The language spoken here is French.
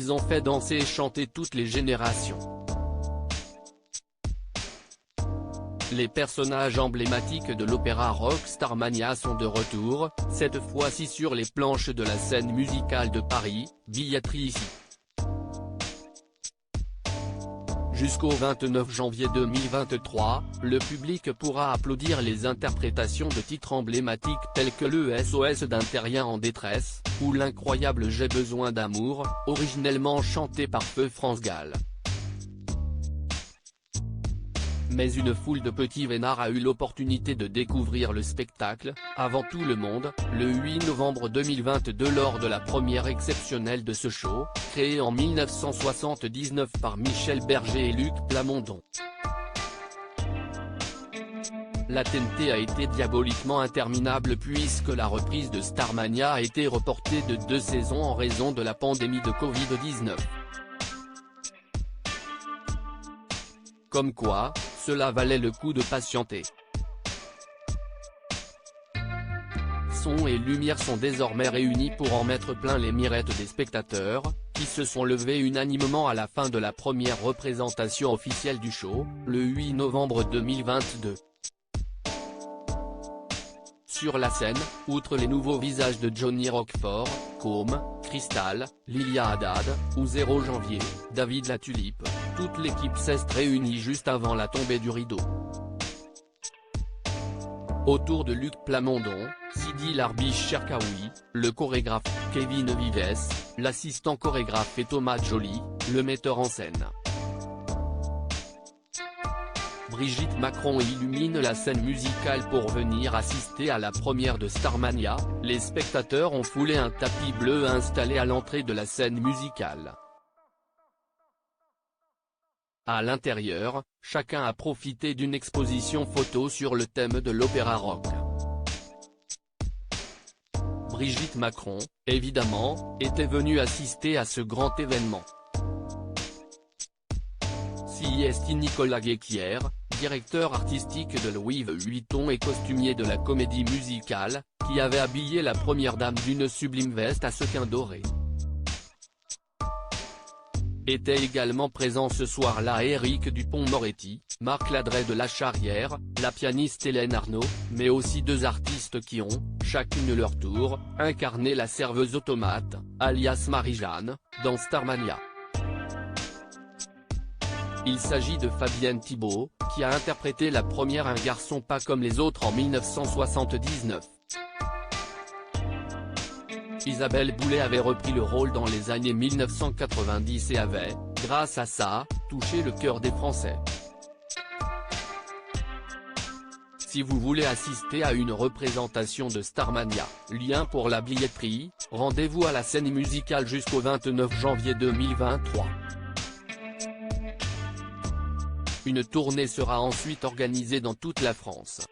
ils ont fait danser et chanter toutes les générations. Les personnages emblématiques de l'opéra rock Starmania sont de retour, cette fois-ci sur les planches de la scène musicale de Paris, billetterie ici. Jusqu'au 29 janvier 2023, le public pourra applaudir les interprétations de titres emblématiques tels que le SOS d'un terrien en détresse, ou l'incroyable J'ai besoin d'amour, originellement chanté par Feu France Gall. Mais une foule de petits vénards a eu l'opportunité de découvrir le spectacle, avant tout le monde, le 8 novembre 2022 lors de la première exceptionnelle de ce show, créé en 1979 par Michel Berger et Luc Plamondon. La TNT a été diaboliquement interminable puisque la reprise de Starmania a été reportée de 2 saisons en raison de la pandémie de Covid-19. Comme quoi, cela valait le coup de patienter. Son et lumière sont désormais réunis pour en mettre plein les mirettes des spectateurs, qui se sont levés unanimement à la fin de la première représentation officielle du show, le 8 novembre 2022. Sur la scène, outre les nouveaux visages de Johnny Roquefort, Côme, Cristal, Lilia Haddad, ou 0 janvier, David La Tulipe, toute l'équipe s'est réunie juste avant la tombée du rideau. Autour de Luc Plamondon, Sidi Larbiche Cherkaoui, le chorégraphe, Kevin Vives, l'assistant chorégraphe et Thomas Joly, le metteur en scène. Brigitte Macron illumine la scène musicale pour venir assister à la première de Starmania, les spectateurs ont foulé un tapis bleu installé à l'entrée de la scène musicale. À l'intérieur, chacun a profité d'une exposition photo sur le thème de l'opéra rock. Brigitte Macron, évidemment, était venue assister à ce grand événement. Si est Nicolas Guéquier, directeur artistique de Louis Vuitton et costumier de la comédie musicale, qui avait habillé la première dame d'une sublime veste à sequins dorés. Étaient également présents ce soir-là Éric Dupond-Moretti, Marc Ladret de La Charrière, la pianiste Hélène Arnaud, mais aussi 2 artistes qui ont, chacune leur tour, incarné la serveuse automate, alias Marie-Jeanne, dans Starmania. Il s'agit de Fabienne Thibault, qui a interprété la première Un garçon pas comme les autres en 1979. Isabelle Boulay avait repris le rôle dans les années 1990 et avait, grâce à ça, touché le cœur des Français. Si vous voulez assister à une représentation de Starmania, lien pour la billetterie, rendez-vous à la scène musicale jusqu'au 29 janvier 2023. Une tournée sera ensuite organisée dans toute la France.